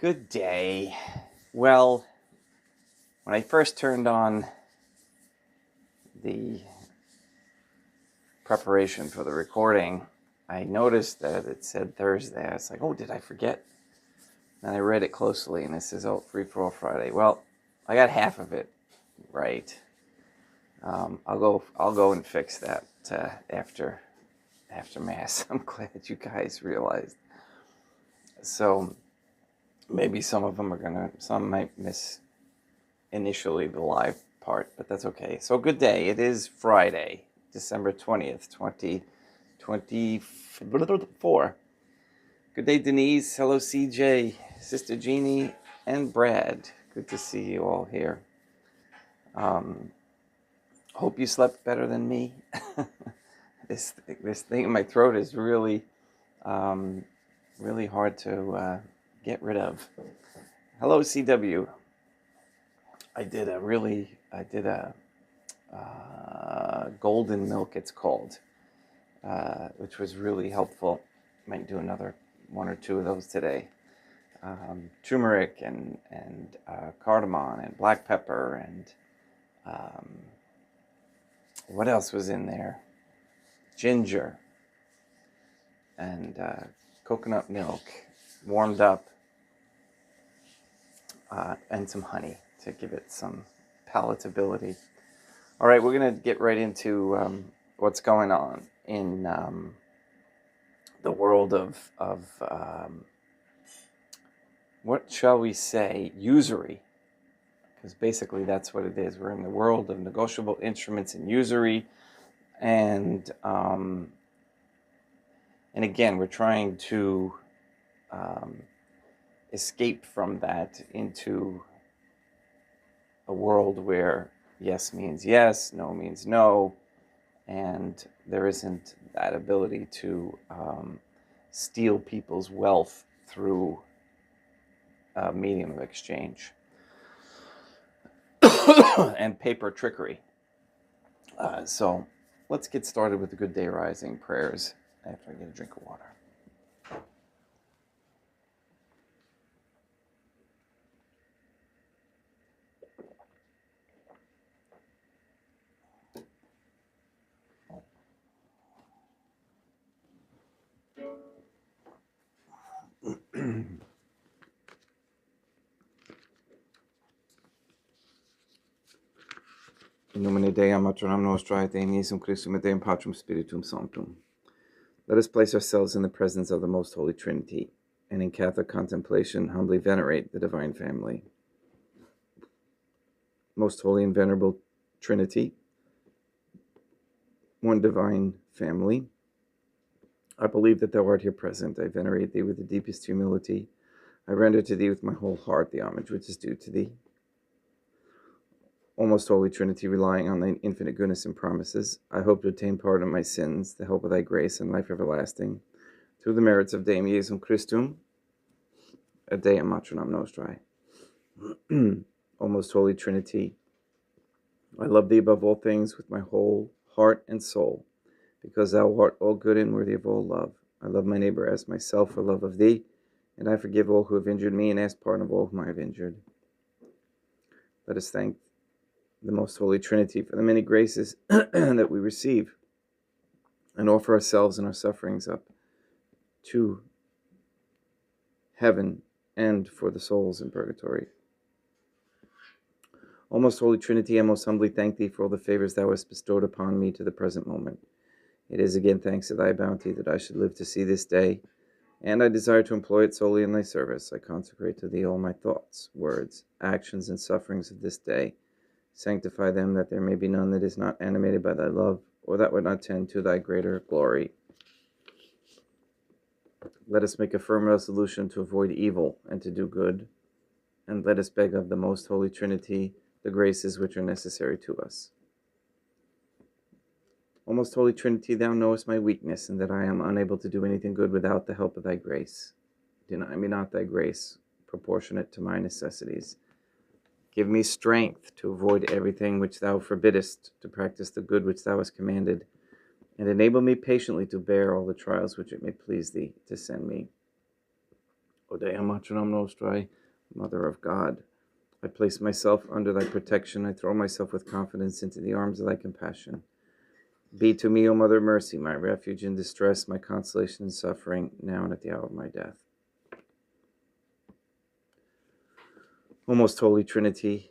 Good day. Well, when I first turned on the preparation for the recording, I noticed that it said Thursday. I was like, oh, did I forget? And I read it closely, and it says, oh, Free for All Friday. Well, I got half of it right. I'll go and fix that after Mass. I'm glad you guys realized. So maybe some might miss initially the live part, but that's okay. So good day. It is Friday, December 20th, 2024. Good day, Denise. Hello, CJ, Sister Jeannie, and Brad. Good to see you all here. Hope you slept better than me. This thing in my throat is really hard to get rid of. Hello, CW. I did a golden milk, it's called, which was really helpful. Might do another one or two of those today. Turmeric and cardamom and black pepper and what else was in there? Ginger and coconut milk, warmed up, and some honey to give it some palatability. All right, we're going to get right into what's going on in the world of what shall we say, usury, because basically that's what it is. We're in the world of negotiable instruments and usury, and again, we're trying to escape from that into a world where yes means yes, no means no, and there isn't that ability to steal people's wealth through a medium of exchange and paper trickery. So let's get started with the Good Day Rising prayers after I get a drink of water. In nomine Dei, Matronam Nostrae, et Deum Christum, et Deum Patrum Spiritum Sanctum. Let us place ourselves in the presence of the Most Holy Trinity, and in Catholic contemplation humbly venerate the Divine Family. Most Holy and Venerable Trinity, one Divine Family, I believe that Thou art here present. I venerate Thee with the deepest humility. I render to Thee with my whole heart the homage which is due to Thee. O most Holy Trinity, relying on Thine infinite goodness and promises, I hope to obtain pardon of my sins, the help of Thy grace, and life everlasting, through the merits of Deum Iesum Christum, et Deum Matronam Nostrae. O most Holy Trinity, I love Thee above all things with my whole heart and soul, because Thou art all good and worthy of all love. I love my neighbor as myself for love of Thee, and I forgive all who have injured me and ask pardon of all whom I have injured. Let us thank the Most Holy Trinity for the many graces that we receive, and offer ourselves and our sufferings up to heaven, and for the souls in purgatory. O most Holy Trinity, I most humbly thank thee for all the favors thou hast bestowed upon me to the present moment. It is again thanks to thy bounty that I should live to see this day, and I desire to employ it solely in thy service. I consecrate to thee all my thoughts, words, actions, and sufferings of this day. Sanctify them, that there may be none that is not animated by thy love, or that would not tend to thy greater glory. Let us make a firm resolution to avoid evil and to do good, and let us beg of the most Holy Trinity the graces which are necessary to us. O most Holy Trinity, thou knowest my weakness, and that I am unable to do anything good without the help of thy grace. Deny me not thy grace, proportionate to my necessities. Give me strength to avoid everything which thou forbiddest, to practice the good which thou hast commanded, and enable me patiently to bear all the trials which it may please thee to send me. O Dea Matronam Nostrae, Mother of God, I place myself under thy protection. I throw myself with confidence into the arms of thy compassion. Be to me, O Mother of Mercy, my refuge in distress, my consolation in suffering, now and at the hour of my death. O most Holy Trinity,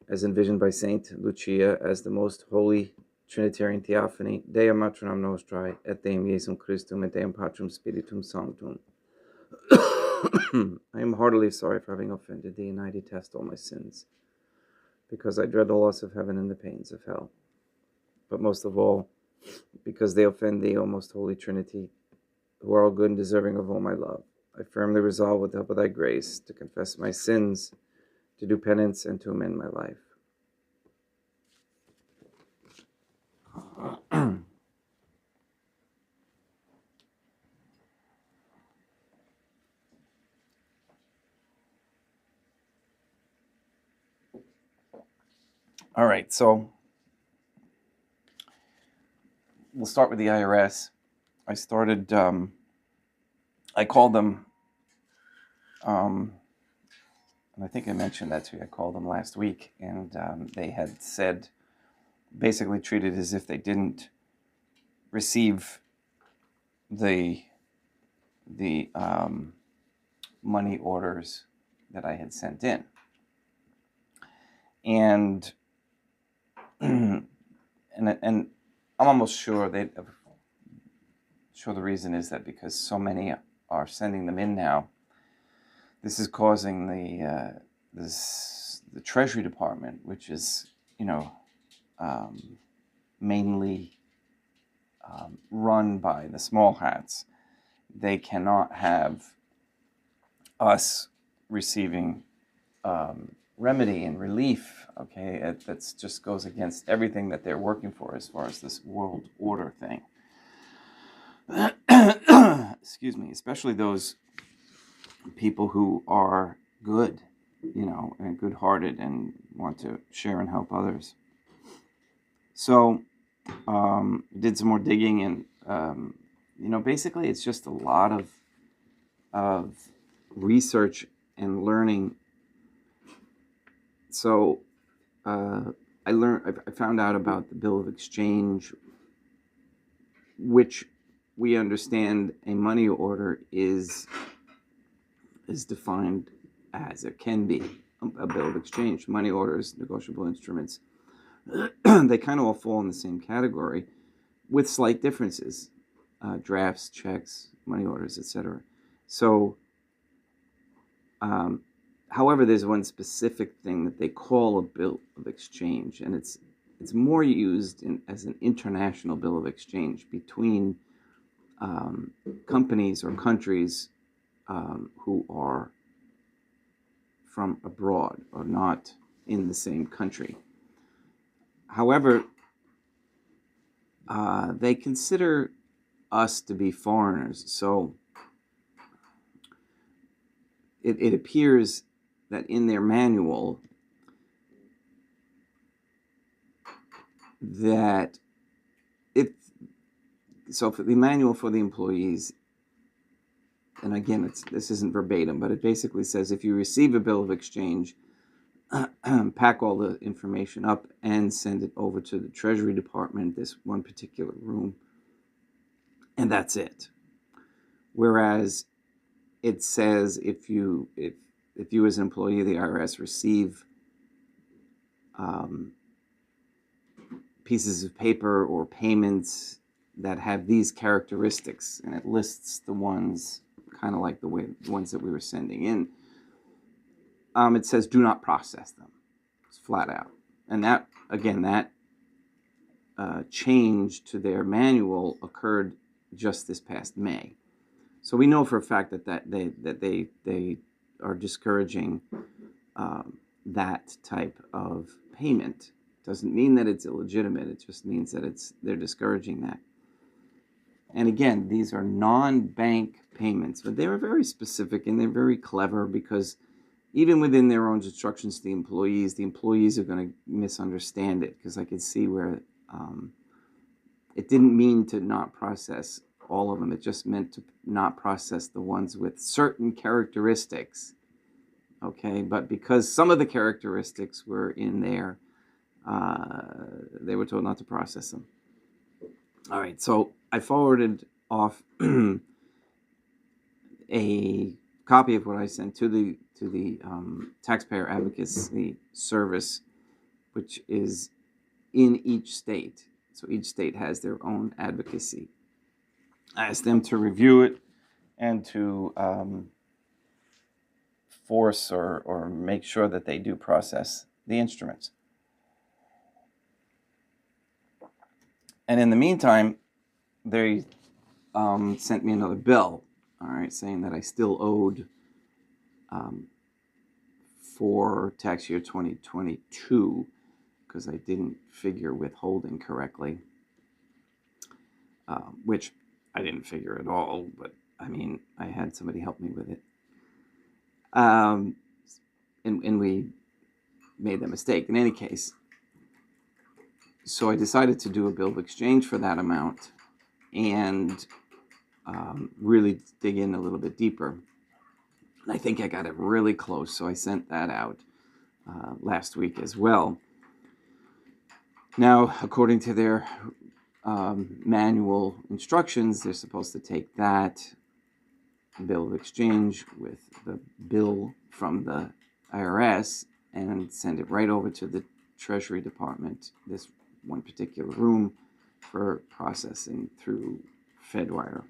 as envisioned by Saint Lucia as the most holy Trinitarian Theophany, Dea Matronam Nostrae, et Deum Iesum Christum, et Deum Patrum Spiritum Sanctum. I am heartily sorry for having offended thee, and I detest all my sins, because I dread the loss of heaven and the pains of hell. But most of all, because they offend thee, O most Holy Trinity, who are all good and deserving of all my love. I firmly resolve, with the help of thy grace, to confess my sins, to do penance, and to amend my life. All right, so we'll start with the IRS. I called them, and I think I mentioned that to you. I called them last week, and they had said, basically treated as if they didn't receive the money orders that I had sent in. And I'm almost sure the reason is that because so many are sending them in now, this is causing the Treasury Department, which is mainly run by the small hats. They cannot have us receiving remedy and relief. Okay, that just goes against everything that they're working for as far as this world order thing. Excuse me, especially those people who are good, and good-hearted and want to share and help others. So, did some more digging, and basically it's just a lot of research and learning. So I found out about the Bill of Exchange, which we understand a money order is defined as, it can be a bill of exchange. Money orders, negotiable instruments, they kind of all fall in the same category with slight differences. Drafts, checks, money orders, etc. So, however, there's one specific thing that they call a bill of exchange, and it's more used as an international bill of exchange between companies or countries who are from abroad or not in the same country. However, they consider us to be foreigners, so it appears that in their manual that for the manual for the employees, and again, this isn't verbatim, but it basically says if you receive a bill of exchange, pack all the information up and send it over to the Treasury Department, this one particular room, and that's it. Whereas it says if you as an employee of the IRS receive pieces of paper or payments that have these characteristics, and it lists the ones kind of like the ones that we were sending in. It says do not process them. It's flat out. And that, again, that change to their manual occurred just this past May. So we know for a fact that they are discouraging that type of payment. Doesn't mean that it's illegitimate. It just means that they're discouraging that. And again, these are non-bank payments, but they were very specific and they're very clever, because even within their own instructions to the employees are going to misunderstand it, because I could see where it didn't mean to not process all of them. It just meant to not process the ones with certain characteristics. Okay, but because some of the characteristics were in there, they were told not to process them. All right, so I forwarded off a copy of what I sent to the taxpayer advocacy service, which is in each state. So each state has their own advocacy. I asked them to review it and to force or make sure that they do process the instruments. And in the meantime, they sent me another bill, all right, saying that I still owed for tax year 2022 because I didn't figure withholding correctly, which I didn't figure at all, but I mean, I had somebody help me with it. And we made that mistake. In any case, so I decided to do a bill of exchange for that amount and really dig in a little bit deeper. And I think I got it really close, so I sent that out last week as well. Now, according to their manual instructions, they're supposed to take that bill of exchange with the bill from the IRS and send it right over to the Treasury Department, this one particular room, for processing through FedWire.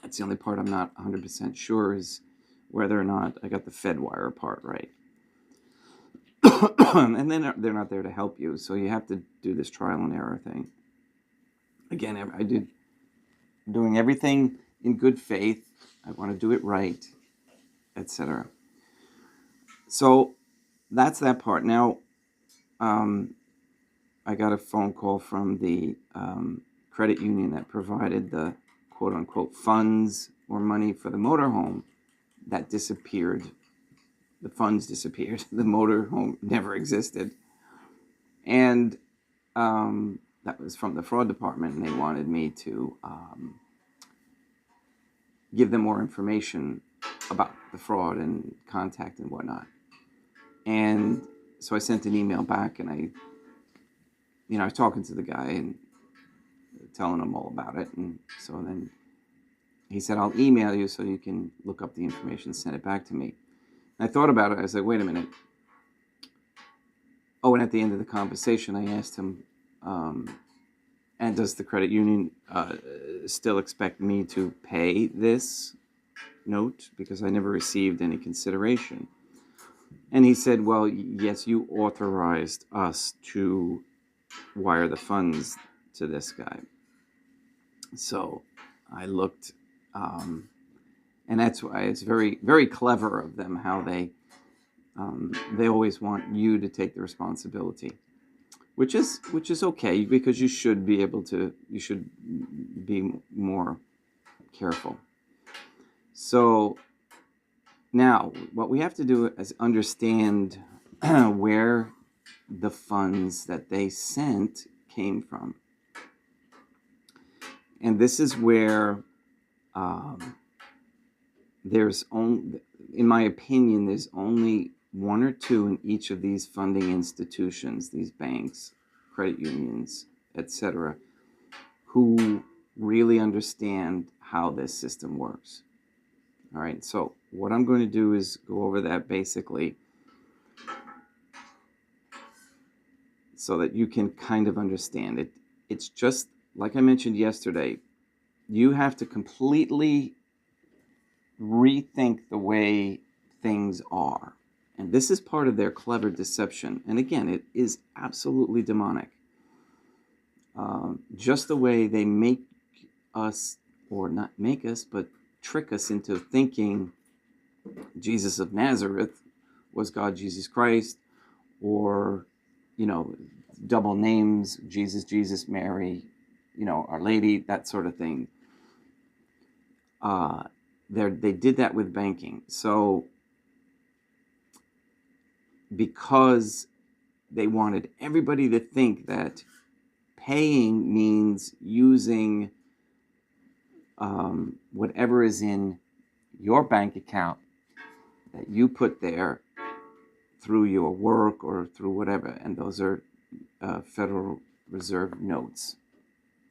That's the only part I'm not 100% sure, is whether or not I got the FedWire part right. And then they're not there to help you, so you have to do this trial and error thing. Again, I did doing everything in good faith. I want to do it right, etc. So that's that part. Now, I got a phone call from the credit union that provided the quote-unquote funds or money for the motorhome that disappeared. The funds disappeared. The motorhome never existed. And that was from the fraud department, and they wanted me to give them more information about the fraud and contact and whatnot. And so I sent an email back, and I was talking to the guy and telling him all about it. And so then he said, I'll email you so you can look up the information and send it back to me. And I thought about it. I was like, wait a minute. Oh, and at the end of the conversation, I asked him, and does the credit union still expect me to pay this note? Because I never received any consideration. And he said, well, yes, you authorized us to wire the funds to this guy. So I looked, and that's why it's very, very clever of them how they always want you to take the responsibility, which is okay, because you should be more careful. So now what we have to do is understand where the funds that they sent came from. And this is where there's only, in my opinion, there's only one or two in each of these funding institutions, these banks, credit unions, etc., who really understand how this system works. All right, so what I'm going to do is go over that basically so that you can kind of understand it. It's just, like I mentioned yesterday, you have to completely rethink the way things are. And this is part of their clever deception. And again, it is absolutely demonic. Just the way they make us, or not make us, but trick us into thinking Jesus of Nazareth was God Jesus Christ, or, double names, Jesus, Mary, Our Lady, that sort of thing. They did that with banking. So because they wanted everybody to think that paying means using whatever is in your bank account that you put there through your work or through whatever, and those are Federal Reserve notes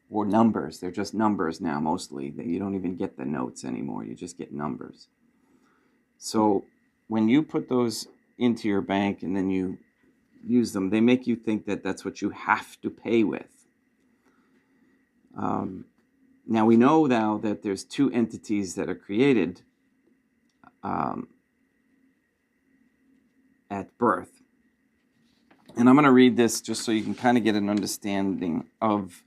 or numbers. They're just numbers now mostly. You don't even get the notes anymore. You just get numbers. So when you put those into your bank and then you use them, they make you think that that's what you have to pay with. Now we know now that there's two entities that are created at birth. And I'm going to read this just so you can kind of get an understanding of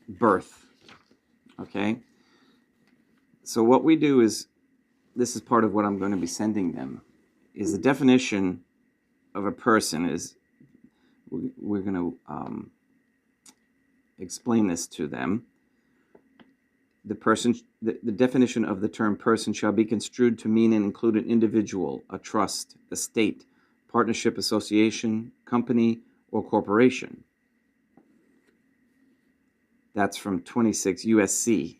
birth. Okay? So what we do is, this is part of what I'm going to be sending them, is the definition of a person is, we're going to explain this to them. The definition of the term person shall be construed to mean and include an individual, a trust, a state, partnership, association, company, or corporation. That's from 26 USC,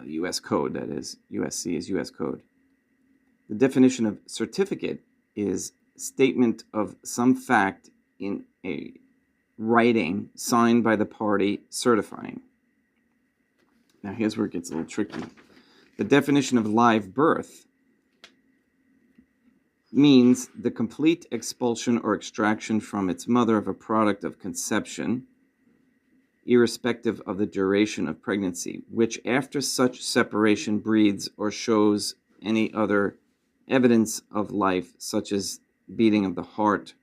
US code, that is. USC is US code. The definition of certificate is statement of some fact in a writing signed by the party certifying. Now here's where it gets a little tricky. The definition of live birth means the complete expulsion or extraction from its mother of a product of conception, irrespective of the duration of pregnancy, which after such separation breeds or shows any other evidence of life, such as beating of the heart,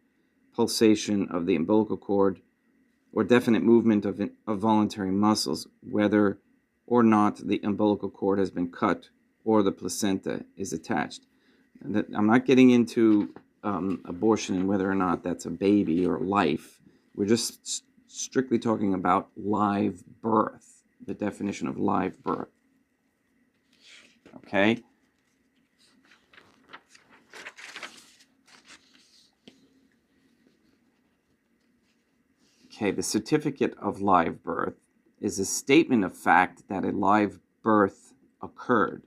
pulsation of the umbilical cord, or definite movement of voluntary muscles, whether or not the umbilical cord has been cut or the placenta is attached. I'm not getting into abortion and whether or not that's a baby or life. We're just strictly talking about live birth, the definition of live birth. Okay? Okay, the certificate of live birth is a statement of fact that a live birth occurred.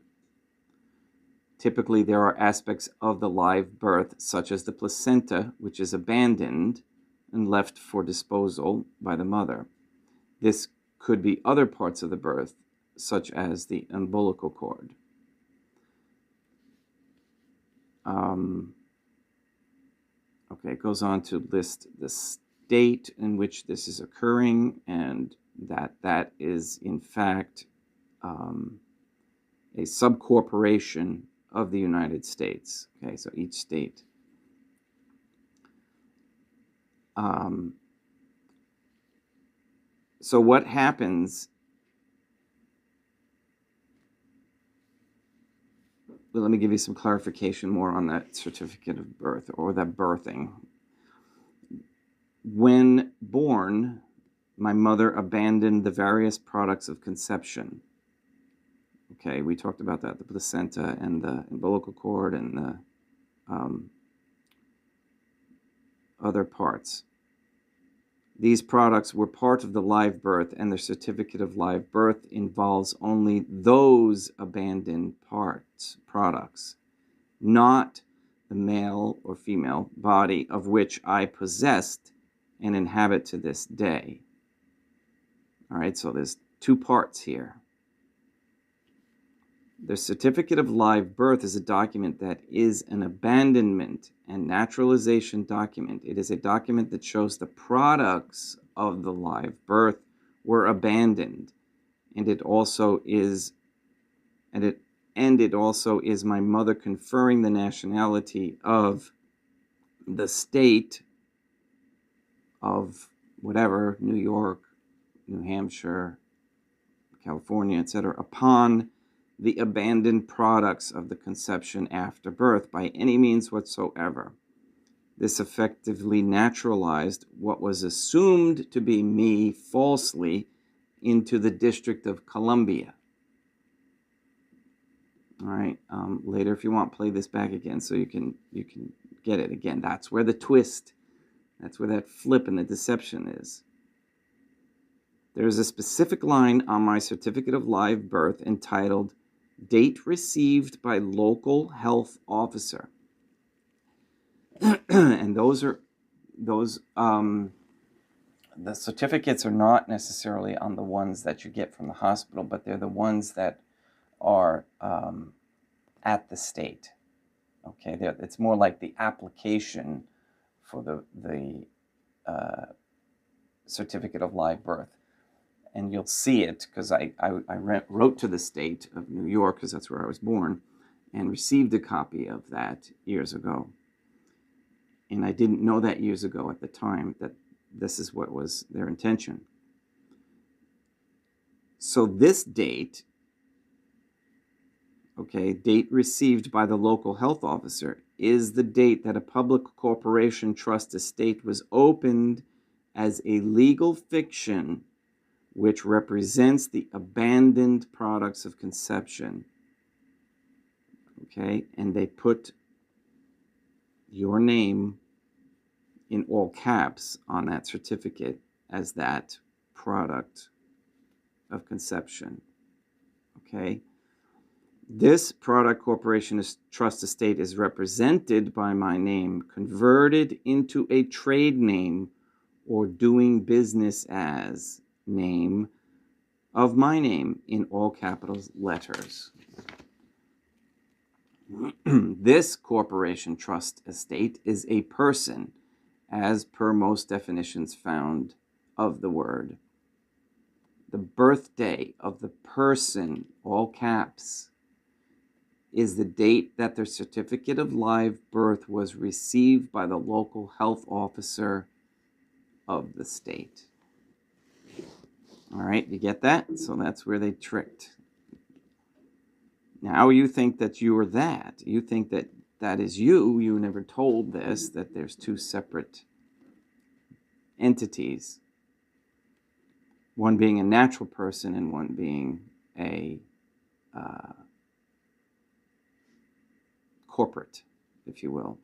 Typically, there are aspects of the live birth, such as the placenta, which is abandoned and left for disposal by the mother. This could be other parts of the birth, such as the umbilical cord. Okay, it goes on to list the state in which this is occurring, and that is in fact a subcorporation of the United States. Okay, so each state. So what happens? Well, let me give you some clarification more on that certificate of birth, or that birthing. When born, my mother abandoned the various products of conception. Okay, we talked about that, the placenta and the umbilical cord and the other parts. These products were part of the live birth, and the certificate of live birth involves only those abandoned products, not the male or female body of which I possessed and inhabit to this day. All right, so there's two parts here. The certificate of live birth is a document that is an abandonment and naturalization document. It is a document that shows the products of the live birth were abandoned, and it also is my mother conferring the nationality of the state of whatever, New York, New Hampshire, California, etc., upon the abandoned products of the conception after birth by any means whatsoever. This effectively naturalized what was assumed to be me falsely into the District of Columbia. All right, later if you want, play this back again so you can get it again. That's where the twist, that's where that flip and the deception is. There's a specific line on my certificate of live birth entitled Date Received by Local Health Officer. And the certificates are not necessarily on the ones that you get from the hospital, but they're the ones that are at the state. Okay, it's more like the application for the certificate of live birth. And you'll see it because I wrote to the state of New York, because that's where I was born, and received a copy of that years ago. And I didn't know that years ago at the time that this is what was their intention. So this date, okay, date received by the local health officer, is the date that a public corporation trust estate was opened as a legal fiction which represents the abandoned products of conception. Okay, and they put your name in all caps on that certificate as that product of conception. Okay, this product corporation trust estate is represented by my name, converted into a trade name or doing business as name of my name in all capital letters. This corporation trust estate is a person, as per most definitions found of the word. The birthday of the person, all caps, is the date that their certificate of live birth was received by the local health officer of the state. All right, you get that? So that's where they tricked. Now you think that you are that. You think that that is you. You never told this, that there's two separate entities. One being a natural person and one being a corporate, if you will.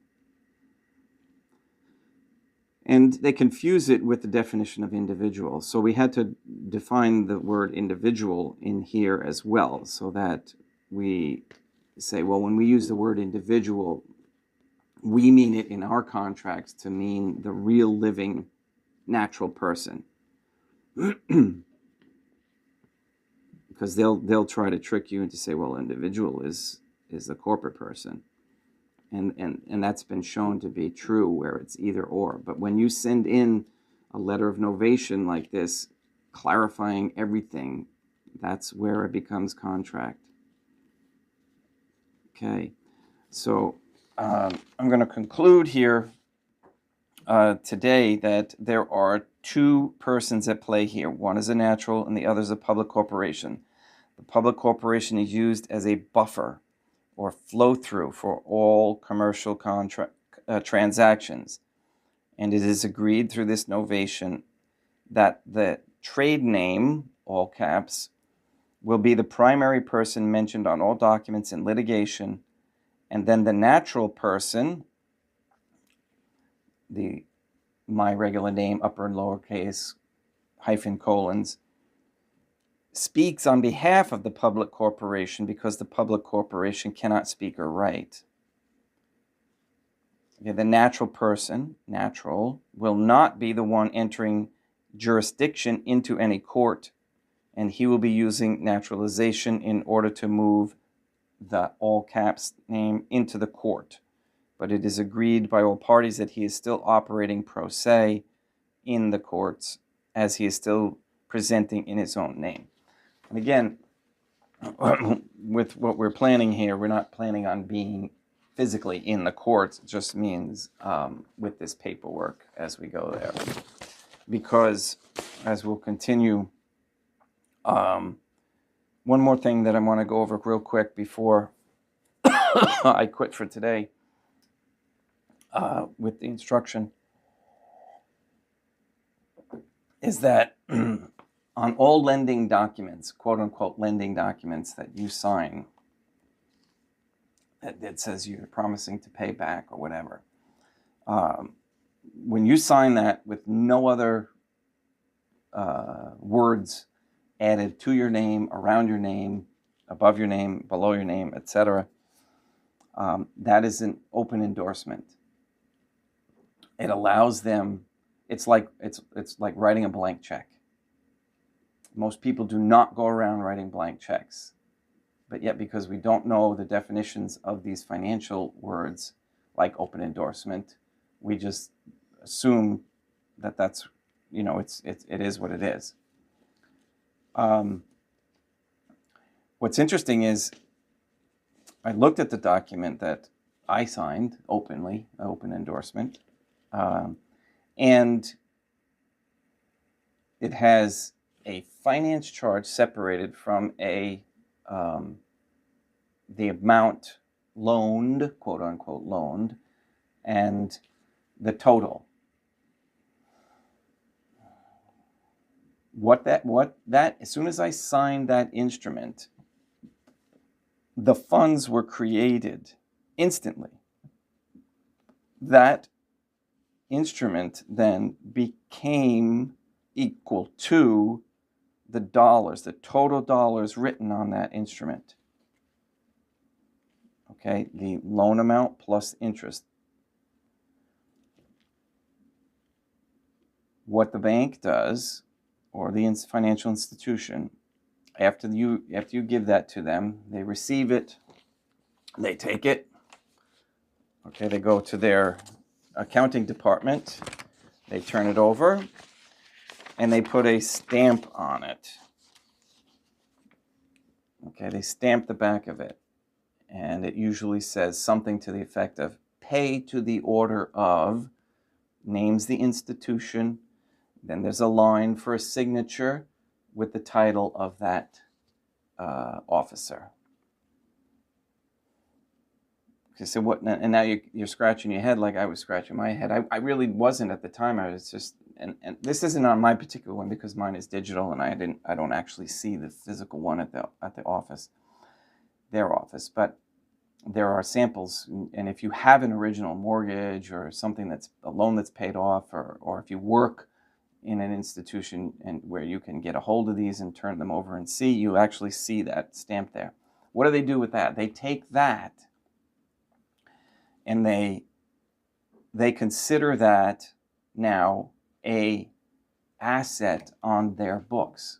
And they confuse it with the definition of individual. So we had to define the word individual in here as well, so that we say, well, when we use the word individual, we mean it in our contracts to mean the real living natural person. Because they'll try to trick you into say, well, individual is the corporate person. And that's been shown to be true where it's either or. But when you send in a letter of novation like this, clarifying everything, that's where it becomes contract. Okay, so I'm going to conclude here today that there are two persons at play here. One is a natural and the other is a public corporation. The public corporation is used as a buffer or flow-through for all commercial transactions. And it is agreed through this novation that the trade name, all caps, will be the primary person mentioned on all documents in litigation, and then the natural person, my regular name, upper and lowercase, hyphen colons, speaks on behalf of the public corporation because the public corporation cannot speak or write. Okay, the natural person, natural, will not be the one entering jurisdiction into any court and he will be using naturalization in order to move the all caps name into the court. But it is agreed by all parties that he is still operating pro se in the courts, as he is still presenting in his own name. And again, with what we're planning here, we're not planning on being physically in the courts. It just means with this paperwork as we go there. Because, as we'll continue, one more thing that I want to go over real quick before I quit for today with the instruction is that on all lending documents, quote-unquote lending documents that you sign that says you're promising to pay back or whatever, when you sign that with no other words added to your name, around your name, above your name, below your name, etc., that is an open endorsement. It allows them, it's like writing a blank check. Most people do not go around writing blank checks. But yet, because we don't know the definitions of these financial words, like open endorsement, we just assume that that's, it is what it is. What's interesting is I looked at the document that I signed openly, open endorsement, and it has a finance charge separated from the amount loaned, quote unquote loaned, and the total. As soon as I signed that instrument, the funds were created instantly. That instrument then became equal to the dollars, the total dollars written on that instrument. Okay, the loan amount plus interest. What the bank does, or the financial institution, after you give that to them, they receive it, they take it, okay, they go to their accounting department, they turn it over, and they put a stamp on it. Okay, they stamp the back of it, and it usually says something to the effect of pay to the order of, names the institution, then there's a line for a signature with the title of that officer. Okay, so what? And now you're scratching your head like I was scratching my head. I really wasn't at the time. I was just, and this isn't on my particular one because mine is digital, and I don't actually see the physical one at the office, their office. But there are samples, and if you have an original mortgage or something that's a loan that's paid off, or if you work in an institution and where you can get a hold of these and turn them over and see, you actually see that stamp there. What do they do with that? They take that and they consider that now a asset on their books.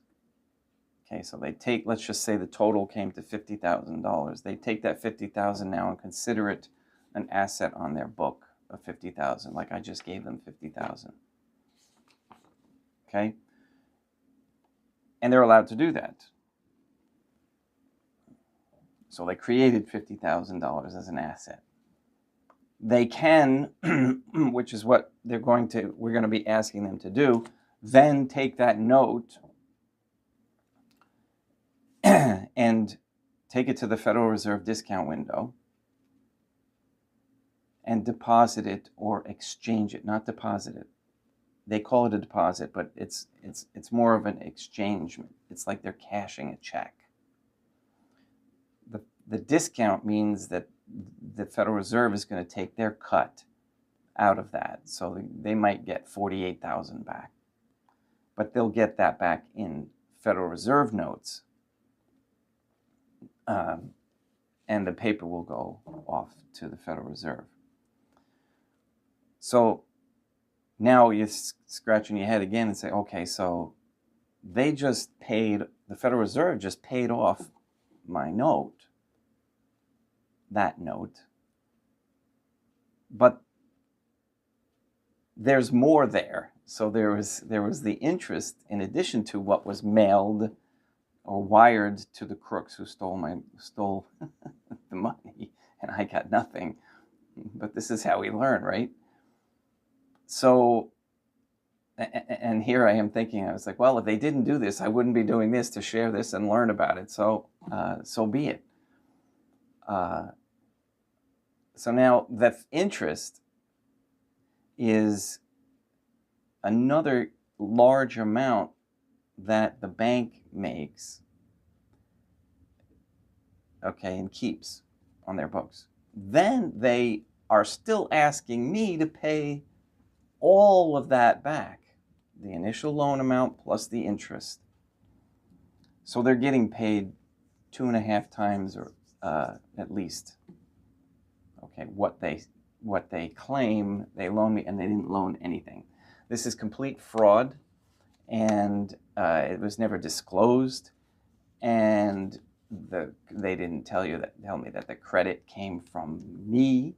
Okay, so they take, let's just say the total came to $50,000. They take that $50,000 now and consider it an asset on their book of $50,000, like I just gave them $50,000. Okay? And they're allowed to do that. So they created $50,000 as an asset. They can, which is what we're going to be asking them to do, then take that note and take it to the Federal Reserve discount window and deposit it or exchange it, not deposit it. They call it a deposit, but it's more of an exchange. It's like they're cashing a check. The discount means that the Federal Reserve is going to take their cut out of that. So they might get $48,000 back. But they'll get that back in Federal Reserve notes. And the paper will go off to the Federal Reserve. So now you're scratching your head again and say, okay, so the Federal Reserve just paid off my note, that note, but there's more there. So there was the interest in addition to what was mailed or wired to the crooks who stole the money, and I got nothing. But this is how we learn, right? So, and here I am thinking, I was like, well, if they didn't do this, I wouldn't be doing this to share this and learn about it. So, so be it. So now the interest is another large amount that the bank makes, okay, and keeps on their books. Then they are still asking me to pay all of that back, the initial loan amount plus the interest. So they're getting paid 2.5 times, or at least, okay, what they claim they loaned me, and they didn't loan anything. This is complete fraud, and it was never disclosed, and they didn't tell me that the credit came from me,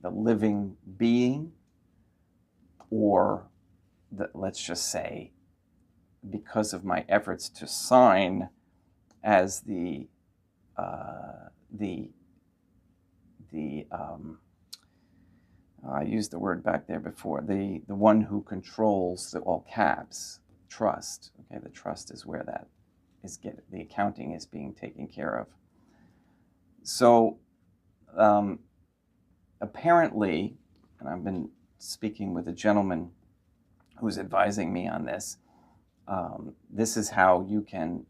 the living being, or let's just say, because of my efforts to sign as I used the word back there before, the one who controls the all caps trust. Okay, the trust is where that is the accounting is being taken care of. So apparently, and I've been speaking with a gentleman who's advising me on this, this is how you can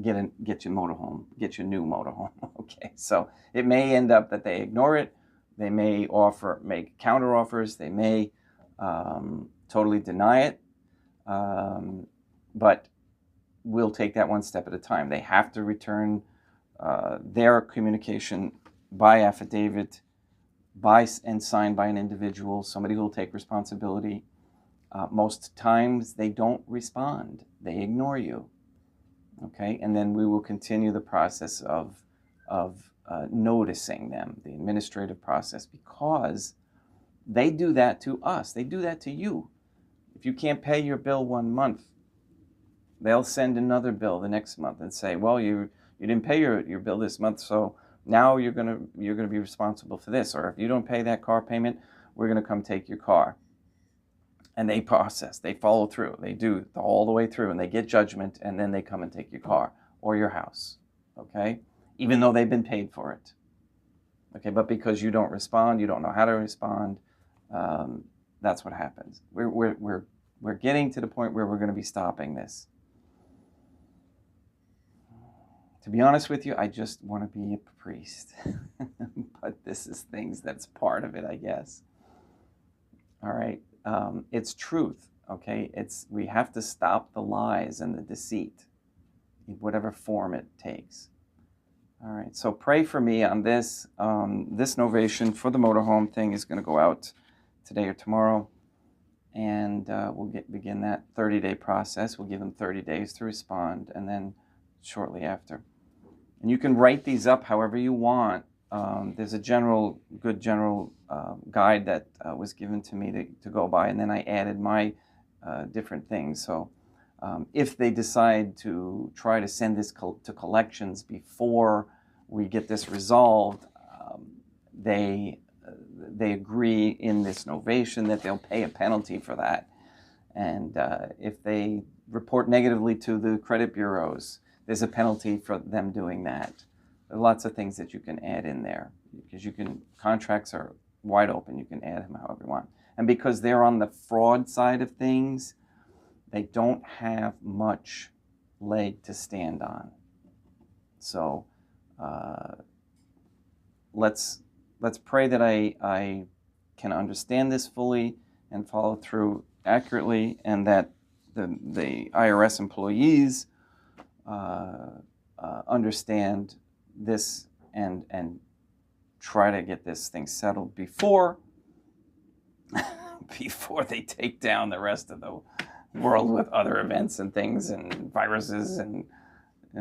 get your motorhome, get your new motorhome. Okay, so it may end up that they ignore it. They may make counter offers. They may totally deny it. But we'll take that one step at a time. They have to return their communication by affidavit, and signed by an individual, somebody who will take responsibility. Most times they don't respond. They ignore you. Okay, and then we will continue the process of noticing them, the administrative process, because they do that to us. They do that to you. If you can't pay your bill 1 month, they'll send another bill the next month and say, well, you didn't pay your bill this month, so now you're gonna be responsible for this. Or if you don't pay that car payment, we're gonna come take your car. And they process, they follow through, they do all the way through, and they get judgment, and then they come and take your car or your house, okay? Even though they've been paid for it, okay? But because you don't respond, you don't know how to respond, that's what happens. We're getting to the point where we're going to be stopping this. To be honest with you, I just want to be a priest, but this is that's part of it, I guess. All right. It's truth, okay? We have to stop the lies and the deceit in whatever form it takes. All right, so pray for me on this. This novation for the motorhome thing is going to go out today or tomorrow, and we'll begin that 30-day process. We'll give them 30 days to respond, and then shortly after. And you can write these up however you want. There's a good general guide that was given to me to go by, and then I added my different things. So if they decide to try to send this to collections before we get this resolved, they agree in this novation that they'll pay a penalty for that. And if they report negatively to the credit bureaus, there's a penalty for them doing that. There are lots of things that you can add in there, because contracts are wide open. You can add them however you want. And because they're on the fraud side of things, they don't have much leg to stand on. So let's pray that I can understand this fully and follow through accurately, and that the IRS employees understand this and try to get this thing settled before they take down the rest of world with other events and things and viruses and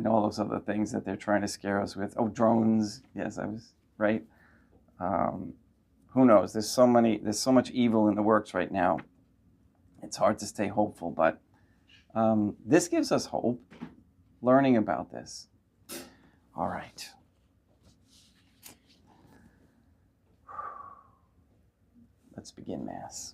all those other things that they're trying to scare us with. Oh, drones. Yes, I was right. Who knows? There's so much evil in the works right now. It's hard to stay hopeful, but this gives us hope, learning about this. All right. Let's begin Mass.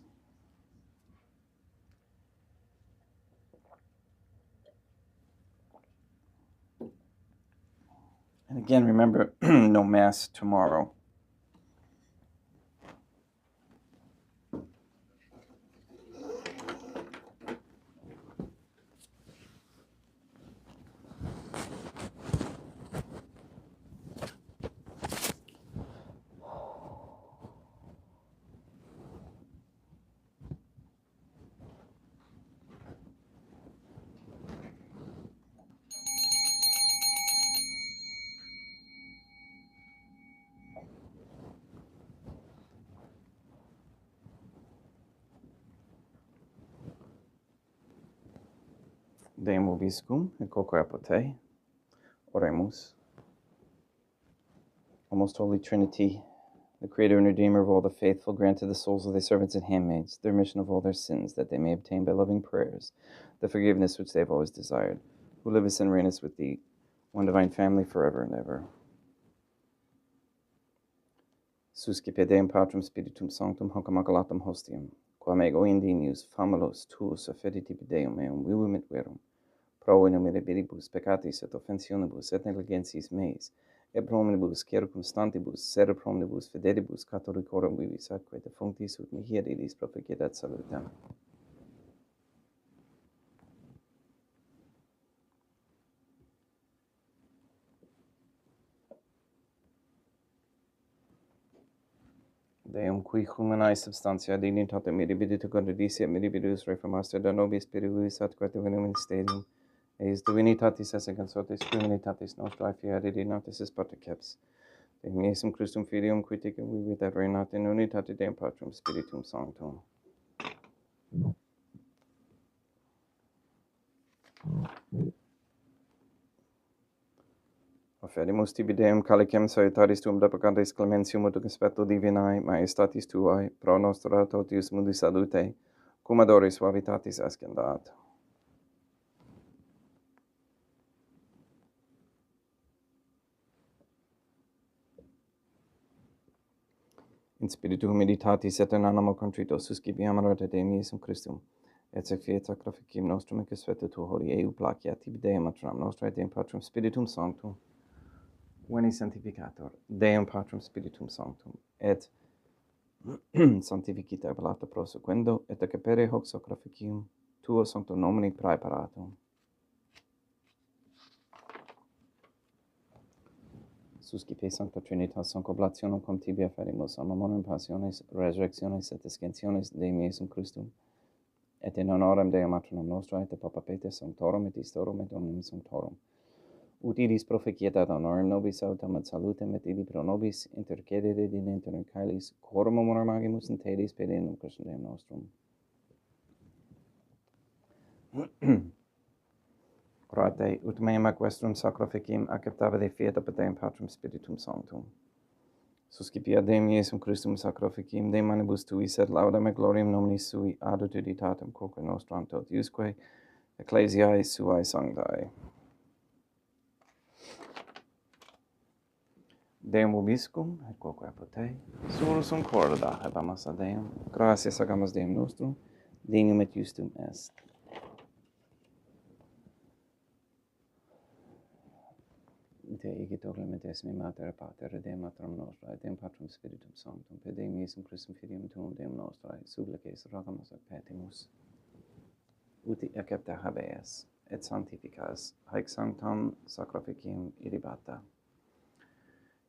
And again, remember, no Mass tomorrow. Deum vobiscum, et quoque apud te. Oremus. O most holy Trinity, the Creator and Redeemer of all the faithful, grant to the souls of thy servants and handmaids the remission of all their sins, that they may obtain by loving prayers the forgiveness which they have always desired, who livest and reignest with thee, one divine family, forever and ever. Suscipe Deum Patrum Spiritum Sanctum hoc immaculatum hostium, quam ego indinius famulos tuus affediti Deum meum vivum et verum, pro in mirabilibus peccatis et offensionibus et negligentis meis, et pro omnibus circumstantibus sere pro omnibus fidelibus catholicorum vivis atque defunctis ut mihi ilis proficiat salutem. Deum qui humanae substantia dignitate mirabilite condidisi et mirabilis reformaster da nobis spiritus atque divinum ministerium, eis divinitatis esse consortis divinitatis nostrae fieri notis is paterceps, Deum Iesum Christum Filium qui tecum vivit et reinat in unitate Deum Patrum Spiritum Sanctum. Offerimus tibi Deum calicem salutaris tuum deprecantis clementium ut conspecto divinae maestatis tuae pro nostra totius mundi salute, cum adore suavitatis ascendat. In spiritu humilitatis et in animo contrito suscipiamur et Deum Iesum Christum, et sec fiat sacrificium nostrum et conspecto tu hodie eu placia tibi Deum matram nostrae Deum Patrum Spiritum Sanctum, Veni sanctificator, Deum Patrum Spiritum Sanctum, et sanctificita appellata prosequendo, et accepere hoc sacrificium tuo sanctum nomini praeparatum. Suscipe Sancta Trinitas sanct oblationem cum tibi afferimus amamorem passiones, resurrectiones et ascensiones Deum Iesum Christum, et in honorem Deum matronum nostrae et Papa Peter Sanctorum et Istorum et Omnium Sanctorum, ut idis proficiat honorem nobis autem et salutem et ili pro nobis intercedere dinenter in caelis, quorum honorem agimus in tedis pedendum Christum Deum nostrum. Orate, ut meum ac vestrum sacrificium acceptabile fiat apud Deum Patrum Spiritum Sanctum. Suscipiat Deum Iesum Christum sacrificium de manibus tuis et laudam et gloriam nominis sui ad utilitatem quoque nostram totiusque ecclesiae suae sanctae. Deum vobiscum, et quoque apud te, surusum corda habemus ad Deum, gratias agamus Deum nostrum, dignum et justum est. Te igitur limitesmi mater pater, Deum matram nostrae, Deum Patrum Spiritum Sanctum, per Deum Iesum Christum Filium tuum Deum nostrae, supplices rogamus ac petimus, uti accepta habeas, et sanctificas, haec sanctam sacrificium irribata.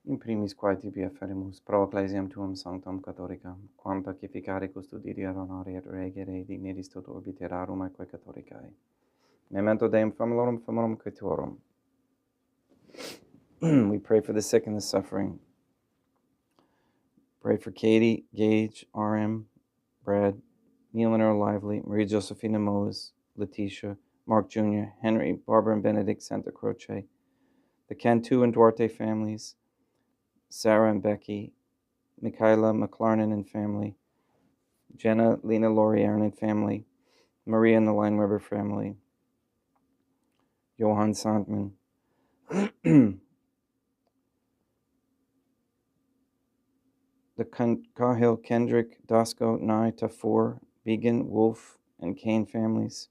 In primis quae tibi afferimus pro ecclesiam tuum sanctam catholicam, quam pacificare custodire honore et regere dignitas tot orbiterarum aeque catholicae. Memento Deum famulorum quituorum. We pray for the sick and the suffering. Pray for Katie, Gage, RM, Brad, Neil and Earl Lively, Maria Josephina Mose, Letitia, Mark Jr., Henry, Barbara and Benedict Santa Croce, the Cantu and Duarte families, Sarah and Becky, Michaela McLarnon and family, Jenna, Lena, Lori, Aaron and family, Maria and the Line Weber family, Johann Sandman, the Cahill, Kendrick, Dasco, Nye, Tafur, Began, Wolf, and Kane families.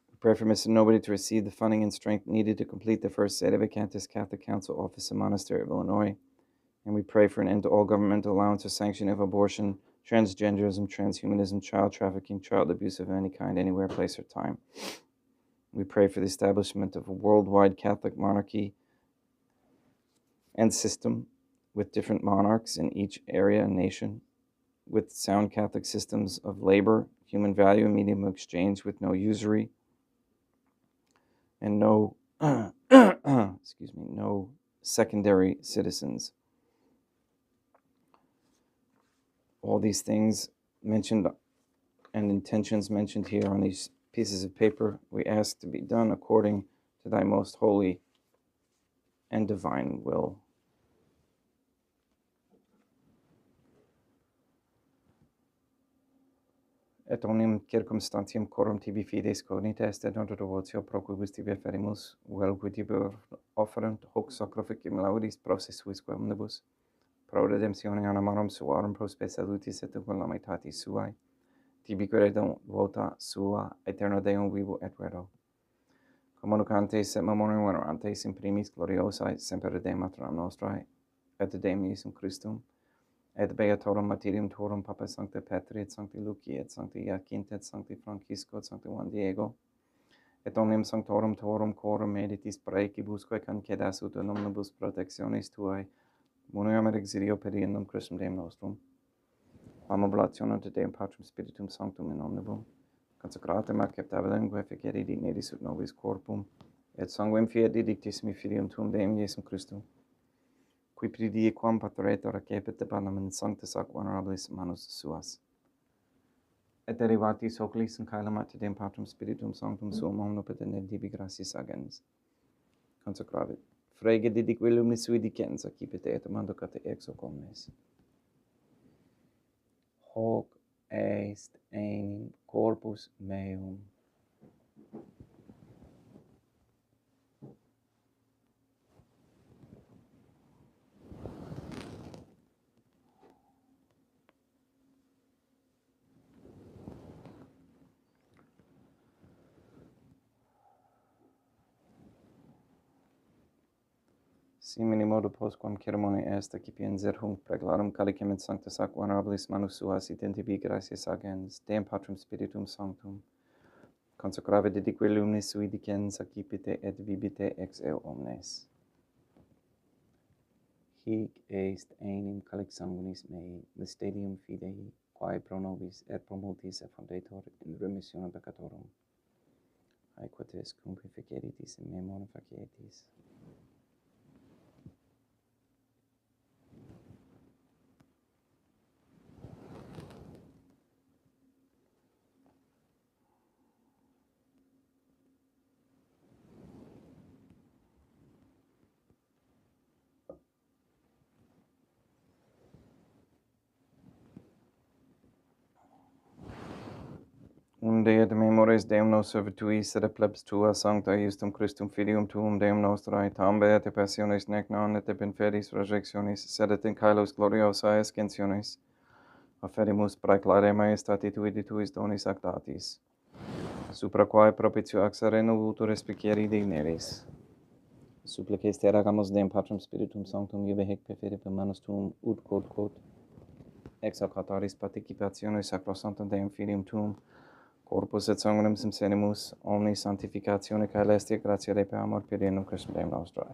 We pray for Mr. Nobody to receive the funding and strength needed to complete the first Sedevacantist Catholic Council office in Monastery of Illinois. And we pray for an end to all governmental allowance or sanction of abortion, transgenderism, transhumanism, child trafficking, child abuse of any kind, anywhere, place, or time. We pray for the establishment of a worldwide Catholic monarchy and system with different monarchs in each area and nation, with sound Catholic systems of labor, human value, and medium of exchange, with no usury and no no secondary citizens. All these things mentioned and intentions mentioned here on these pieces of paper, we ask to be done according to thy most holy and divine will. Et omnium circumstantium coram tibi fides cognita est et nota devotio pro quibus tibi ferimus, vel qui tibi offerent hoc sacrificium laudis processuisque omnibus, pro redemptione animarum suarum prospe salutis et calamitatis suae, tibi credum vota sua aeterno Deum vivo et vero. Communicantes et memoriam venerantes in primis gloriosae semper Dei maternam nostrae, et Deum Iesum Christum, et beatorum martyrium tuorum Papa Sancte Petri, et Sancti Luci, et Sancti Jacinta, et Sancti Francisco, et Sancti Juan Diego, et omnium sanctorum tuorum corum meditis praecibusque cancedas ut in omnibus protectionis tuae, muniam et exilio periendum Christum Deum nostrum, amoblationem te Deum Patrum Spiritum Sanctum in omnibus, consecratem acceptabilem efficere digneris ut nobis corpum, et sanguem fiat didictissimi Filium tuum Deum Iesum Christum, qui pridie quam pastoretor accepit de panem sanctus ac honorabilis manus suas. Et derivatis oculis in caelum at Deum Patrum Spiritum Sanctum suum omnipotentem tibi gratias agens. Consecravit. Frege didique lumnis sui dicens accipite et mandocate ex hoc omnes. Hoc est enim corpus meum. Simini modo postquam ceremonia est accipienser hunc preglarum calicem et sanctus ac honorabilis manus suas et in tibi gratias agens, Deum Patrum Spiritum Sanctum, consecrave didique lumnis sui dicens accipite et vibite ex eo omnes. Hic est enim calix sanguinis mei, mysterium fidei, quae pro nobis et pro multis effundetur in remissionem peccatorum. Aequates cum preficeritis in memoria facietis. Dei et memores Deum nos servituis et plebs tua sancta iustum Christum Filium tuum Deum nostrae, tambe et passiones nec non et inferis resurrectionis, sed et in caelos gloriosae ascensionis, offerimus praeclare maestati tui de tuis donis ac datis, supra quae propitio ac sereno vultur respicieri digneris. Supplices te ragamus Deum Patrum Spiritum Sanctum iube hec perfide per manus tuum ut quod ex hoc autaris participationis sacrosanctum Deum Filium tuum, corpus et sanguinem simsenimus, omni sanctificatione caelestia gratia Dei per amor periendum Christum Deum nostrae.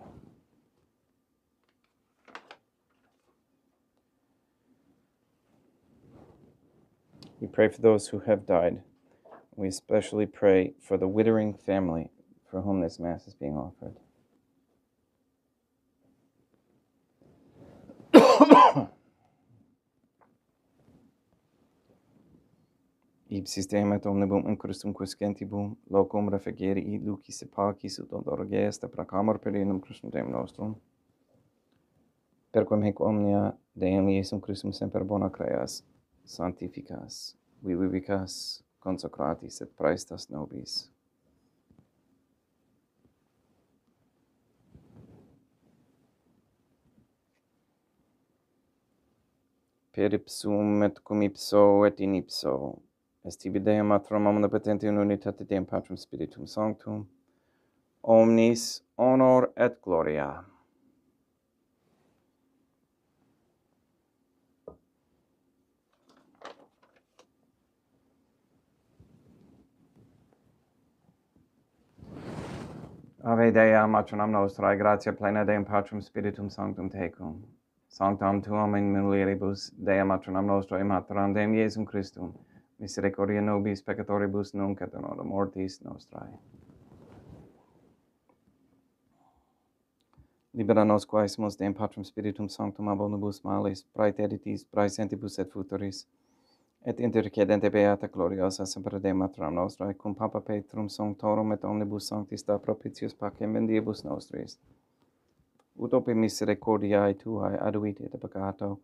We pray for those who have died. We especially pray for the Wittering family for whom this Mass is being offered. ipsis Deum et omnibus in Christum quiscentibus, locum refegere lucis et pacis ut odor gesta proclamor per inum Christum Deum nostrum. Perquam hic omnia Deum Iesum Christum semper bona creas, sanctificas, vivicas, consecratis et praestas nobis. Per ipsum et cum ipso et in ipso, est tibi Deum Matrum omnipotente in unitate Deum Patrum Spiritum Sanctum, omnis honor et gloria. Ave Dea, Matronam Nostrae, gratia plena Deum Patrum Spiritum Sanctum tecum. Sanctam tuam in mulieribus, Dea Matronam Nostrae, Materam Deum Iesum Christum, misericordia nobis peccatoribus nunc et in hora mortis nostrae. Libera nos quaesimus Deum Patrum Spiritum Sanctum ab omnibus malis, praeteritis, praesentibus et futuris, et intercedente beata gloriosa semper Deum Matronam Nostrae, cum Papa Petrum Sanctorum et omnibus sanctis da propitius pacem vendibus nostris. Ut ope misericordiae tuae aduit et peccato,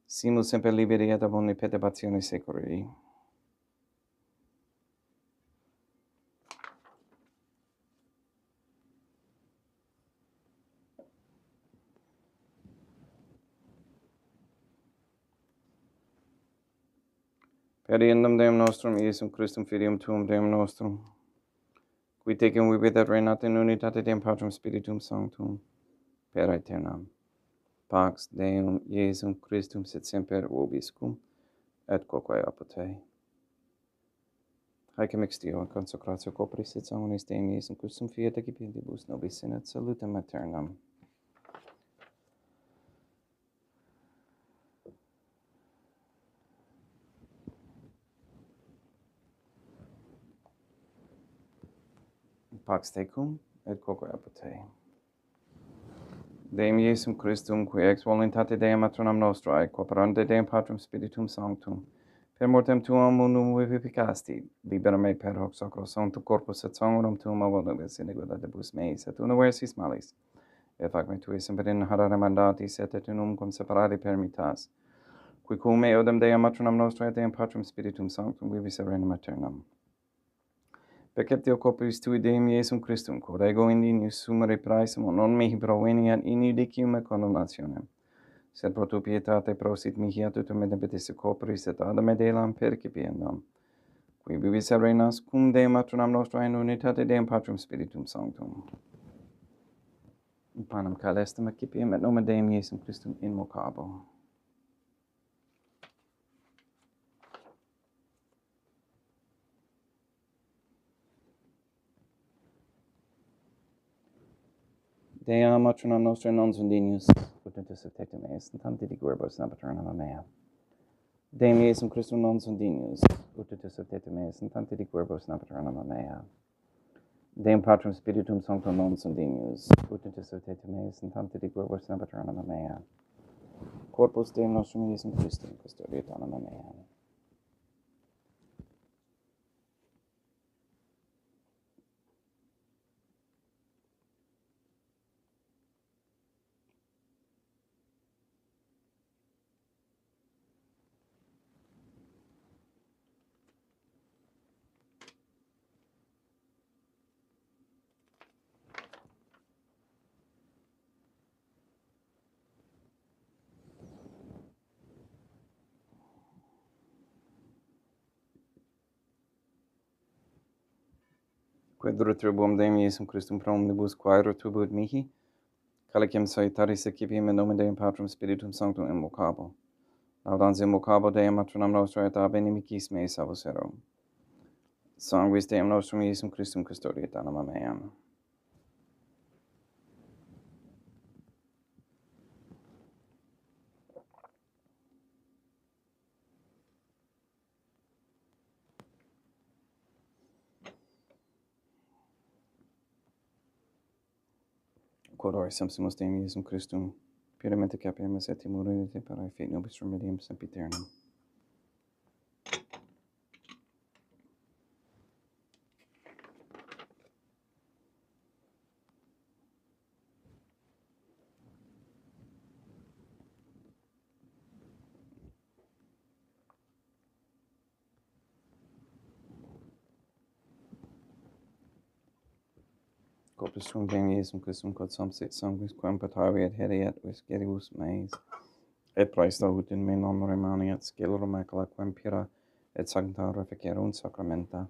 simus semper liberi et ab omni perturbatione seculi. Per iendum Deum nostrum, Iesum Christum Filium Tuum Deum nostrum, qui tecum vivit et reinat in unitate Deum Patrum Spiritum Sanctum, per aeternam. Pax Deum Iesum Christum sit semper vobiscum, et quoque apud. Haec mixtio consecratio copris et sanguinis Deum Iesum Christum fiat excipientibus nobis sin et salutem aeternam. Pax tecum et quoque apud. Deum Iesum Christum, qui ex voluntate Deum Matronam Nostrae, cooperante Deum Patrum Spiritum Sanctum, per mortem tuam mundum vivificasti, libera me per hoc sacro sanctum corpus et sanguinem tuum ab nobis iniquitatibus meis, et universis malis, et fac me tui semper in harare mandatis, et unum cum separare permittas, qui cum eodem Deum Matronam Nostrae et Deum Patrum Spiritum Sanctum vivis serenum aeternam. Perceptio corporis tui Deum Iesum Christum, quod ego indinius sumere praesum, non mihi proveniat in judicium et condemnationem, sed pro tu pietate prosit mihi ad tutum edempetisse corporis et ad me delam percipiendam, qui vivis et reinas cum Deum Matronam Nostrae in unitate Deum Patrum Spiritum Sanctum. Panem calestem accipiem et nomen Deum Iesum Christum invocabo. Dea Matronam Nostrae non sundinius, ut intus tectum eis, tanti di guerbos napaternam mea. Deum Iesum Christum non sundinius, ut intus tectum eis, tanti di guerbos napaternam mea. Deum Patrum Spiritum Sanctum non sundinius, ut intus tectum eis, tanti di guerbos napaternam mea. Corpus Deum nostrum Iesum Christum, custodiet anima mea. Quid retribuum Deum Iesum Christum pro omnibus quae retribuit mihi, calicem salutaris accipiem in nomen Deum Patrum Spiritum Sanctum invocabo. Laudans invocabo Deum Matronam Nostrae et ab inimicis meis salvus ero. Sanguis Deum nostrum Iesum Christum custodiet anima meam. Quod ora subsumus Deum Iesum Christum, puramente capiamus et timore per ae fate nobis remedium sempiternum. scopus sum Deum Iesum Christum quod sit sanguis quam pataviet heriet vis geribus meis, et praesta ut in me non remaniat scelero macula quam pura et sancta reficerunt sacramenta.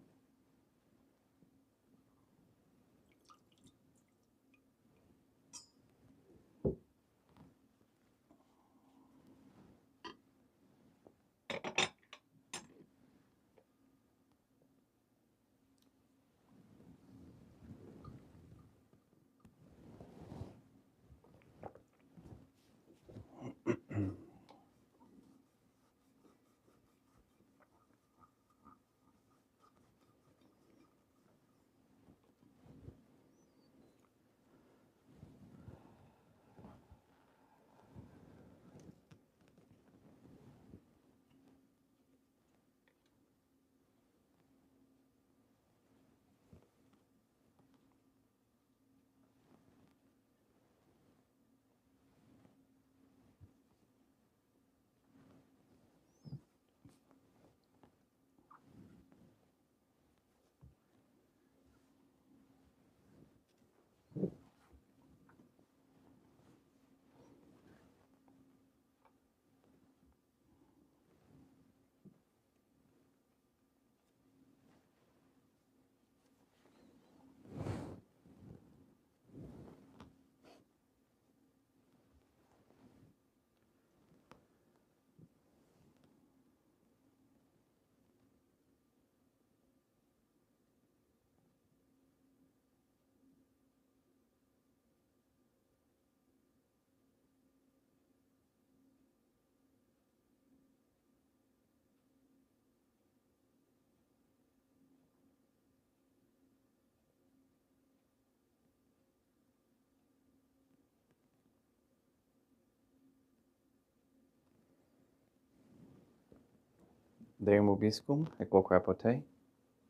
Deum vobiscum, et quoque apote,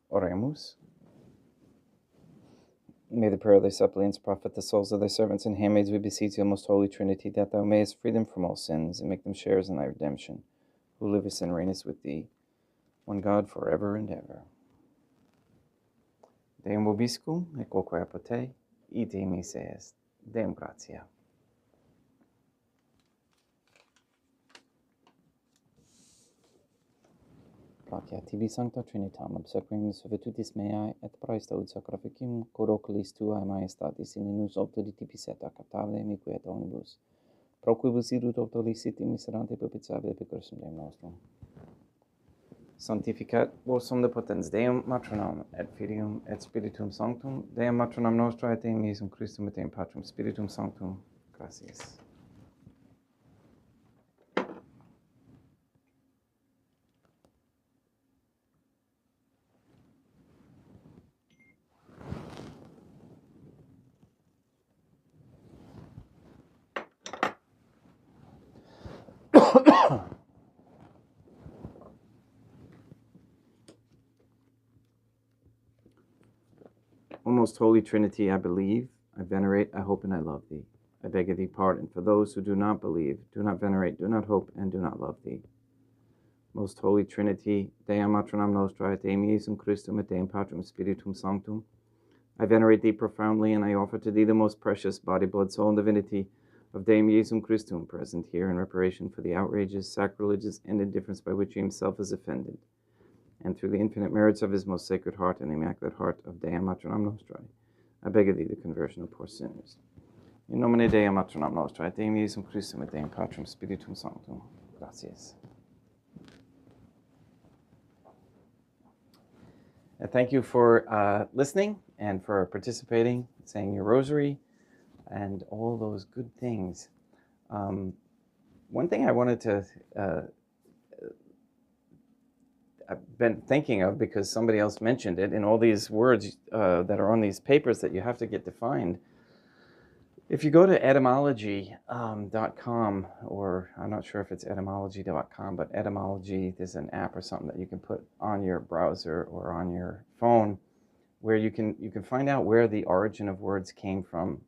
oremus. May the prayer of thy suppliants profit the souls of thy servants and handmaids, we beseech thee, O most holy Trinity, that thou mayest free them from all sins and make them sharers in thy redemption, who livest and reignest with thee, one God, forever and ever. Deum vobiscum, et quoque apote, ite mise est. Deum gratia. Gratia tibi sancta Trinitam, obsequium servitutis meae, et praesta ut sacrificium, cor oculis tuae maestatis in nus auctoriti piseta captavere mi quiet omnibus, pro quibus irut auctoliciti miserante propitiabile pecursum Deum nostrum. Sanctificat vos omnipotens Deum Matronem, et Filium, et Spiritum Sanctum, Deum Matronem nostra, et Deum Iesum Christum, et Deum Patrum Spiritum Sanctum. Gratias. O most holy Trinity, I believe, I venerate, I hope, and I love thee. I beg of thee pardon for those who do not believe, do not venerate, do not hope, and do not love thee. Most holy Trinity, Deum Matronem nostra, et Deum Iesum Christum, et Deum Patrum Spiritum Sanctum, I venerate thee profoundly, and I offer to thee the most precious body, blood, soul, and divinity of Deum Iesum Christum, present here in reparation for the outrages, sacrileges, and indifference by which he himself is offended, and through the infinite merits of his most sacred heart and immaculate heart of Deum Matronem Nostrae, I beg of thee the conversion of poor sinners. In nomine Deum Matronem Nostrae, et Deum Iesum Christum, et Deum Patrum Spiritum Sanctum. Gratias. Thank you for listening and for participating, saying your rosary, and all those good things. One thing I wanted to I've been thinking of, because somebody else mentioned it, in all these words that are on these papers that you have to get defined. If you go to etymology.com, or I'm not sure if it's etymology.com, but etymology, there's an app or something that you can put on your browser or on your phone, where you can find out where the origin of words came from,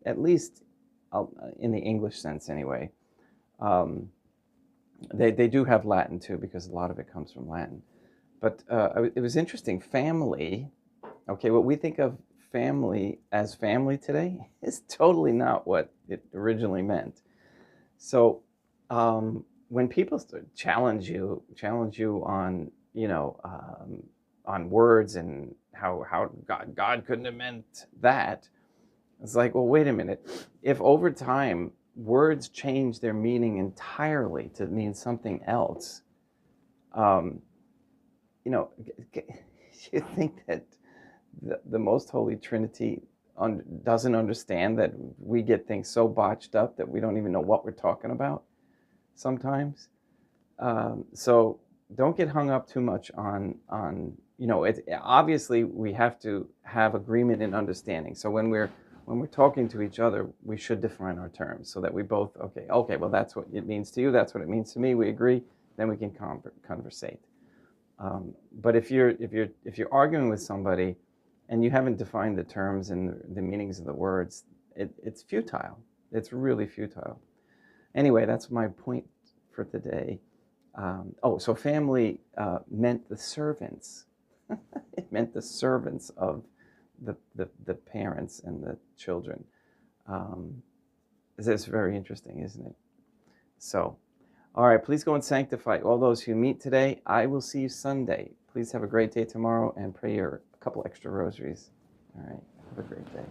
at least in the English sense anyway. They do have Latin too, because a lot of it comes from Latin. But it was interesting. Family, okay, what we think of family as family today is totally not what it originally meant. So when people challenge you on, on words and how God couldn't have meant that, it's like, well, wait a minute. If over time words change their meaning entirely to mean something else, um, you think that the Most Holy Trinity doesn't understand that we get things so botched up that we don't even know what we're talking about sometimes? So don't get hung up too much on obviously we have to have agreement and understanding. So when we're talking to each other, we should define our terms so that we both, okay, well, that's what it means to you, that's what it means to me, we agree, then we can conversate. But if you're arguing with somebody and you haven't defined the terms and the meanings of the words, it's futile. It's really futile. Anyway, that's my point for today. So family meant the servants. It meant the servants of the parents and the children. It's very interesting, isn't it? So, all right, please go and sanctify all those who meet today. I will see you Sunday. Please have a great day tomorrow and pray a couple extra rosaries. All right, have a great day.